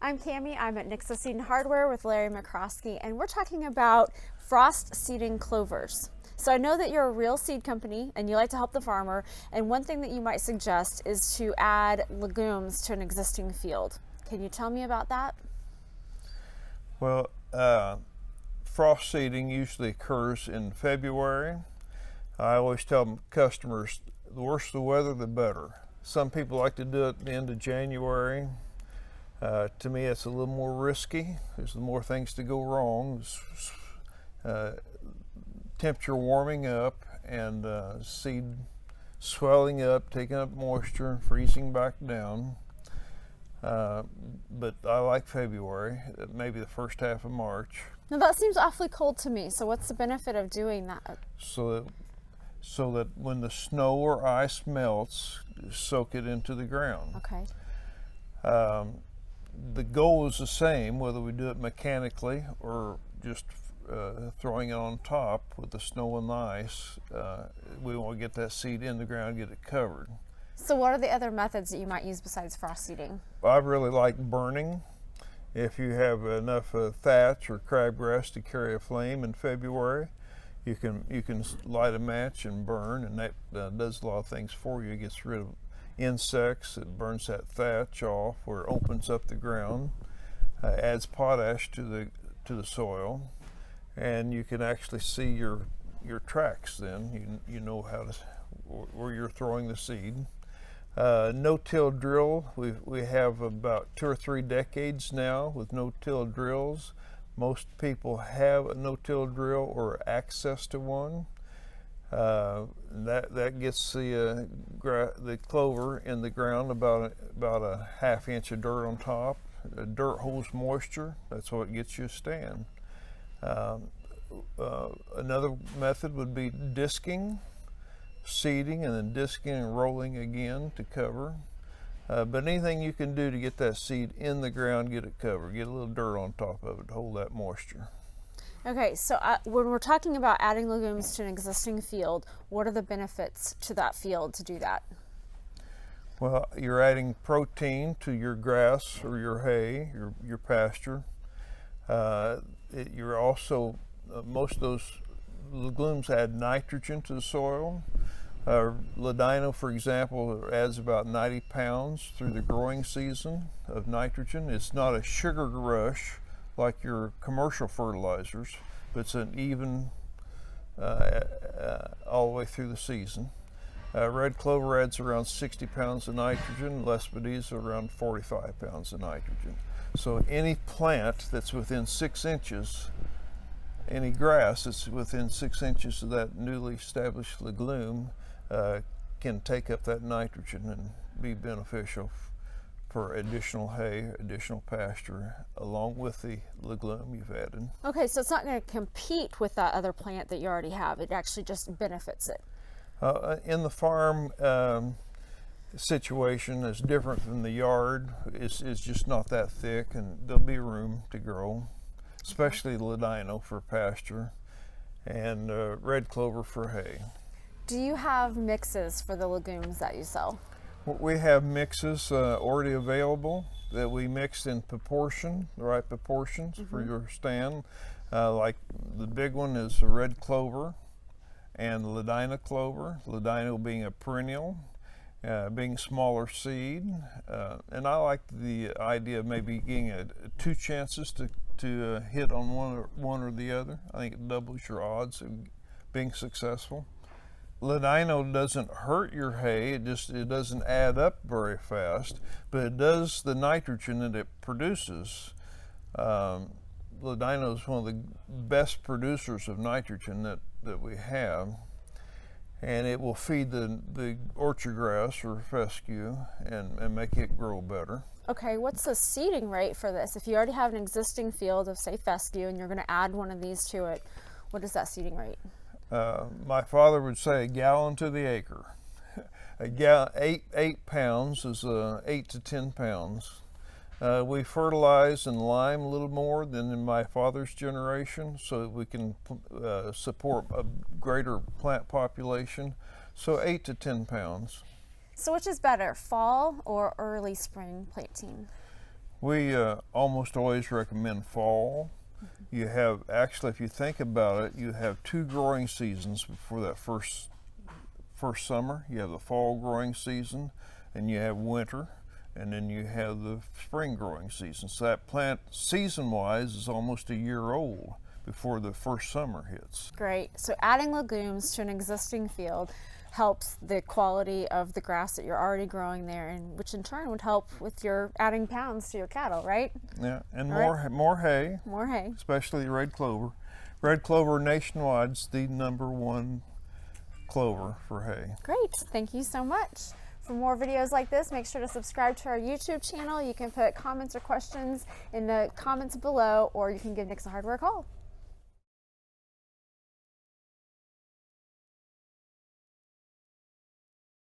I'm Cami. I'm at Nixa Seed and Hardware with Larry McCroskey, and we're talking about frost seeding clovers. So I know that you're a real seed company and you like to help the farmer, and one thing that you might suggest is to add legumes to an existing field. Can you tell me about that? Well, frost seeding usually occurs in February. I always tell customers the worse the weather, the better. Some people like to do it at the end of January. To me, it's a little more risky. There's more things to go wrong. Temperature warming up and seed swelling up, taking up moisture, freezing back down. But I like February, maybe the first half of March. Now that seems awfully cold to me, so what's the benefit of doing that? So that when the snow or ice melts, soak it into the ground. Okay. The goal is the same, whether we do it mechanically or just throwing it on top with the snow and the ice. We want to get that seed in the ground, get it covered. So what are the other methods that you might use besides frost seeding? I really like burning. If you have enough thatch or crabgrass to carry a flame in February, you can light a match and burn, and that does a lot of things for you. It gets rid of insects, it burns that thatch off, or it opens up the ground, adds potash to the soil, and you can actually see your tracks. Then you know where you're throwing the seed. No-till drill, we have about 2 or 3 decades now with no-till drills. Most people have a no-till drill or access to one. That gets the clover in the ground about a ½ inch of dirt on top. The dirt holds moisture. That's what gets you a stand. Another method would be disking, seeding, and then disking and rolling again to cover. But anything you can do to get that seed in the ground, get it covered, get a little dirt on top of it to hold that moisture. Okay, so when we're talking about adding legumes to an existing field, what are the benefits to that field to do that? Well, you're adding protein to your grass or your hay, your pasture. You're also, most of those legumes add nitrogen to the soil. Ladino, for example, adds about 90 pounds through the growing season of nitrogen. It's not a sugar rush like your commercial fertilizers, but it's an even all the way through the season. Red clover adds around 60 pounds of nitrogen, Lespedeza around 45 pounds of nitrogen. So any plant that's within 6 inches, any grass that's within 6 inches of that newly established legume can take up that nitrogen and be beneficial for additional hay, additional pasture, along with the legume you've added. Okay, so it's not going to compete with that other plant that you already have. It actually just benefits it. In the farm situation is different than the yard. It's just not that thick, and there'll be room to grow, especially Ladino for pasture and red clover for hay. Do you have mixes for the legumes that you sell? We have mixes already available that we mix in proportion, the right proportions for your stand. Like the big one is the red clover and Ladino clover, Ladino being a perennial, being smaller seed. And I like the idea of maybe getting 2 chances to hit on one or the other. I think it doubles your odds of being successful. Ladino doesn't hurt your hay, it doesn't add up very fast, but it does the nitrogen that it produces. Ladino is one of the best producers of nitrogen that we have, and it will feed the orchard grass or fescue and make it grow better. Okay, what's the seeding rate for this? If you already have an existing field of, say, fescue, and you're going to add one of these to it, what is that seeding rate? My father would say a gallon to the acre. 8 pounds is 8 to 10 pounds. We fertilize and lime a little more than in my father's generation, so that we can support a greater plant population. So 8 to 10 pounds. So which is better, fall or early spring planting? We almost always recommend fall. You have, actually, if you think about it, you have 2 growing seasons before that first summer. You have the fall growing season, and you have winter, and then you have the spring growing season. So that plant, season-wise, is almost a year old before the first summer hits. Great. So adding legumes to an existing field helps the quality of the grass that you're already growing there, and which in turn would help with your adding pounds to your cattle, right? Yeah, and All more right. more hay, More hay. especially red clover. Red clover nationwide's the #1 clover for hay. Great. Thank you so much. For more videos like this, make sure to subscribe to our YouTube channel. You can put comments or questions in the comments below, or you can give Nick's Hardware a call.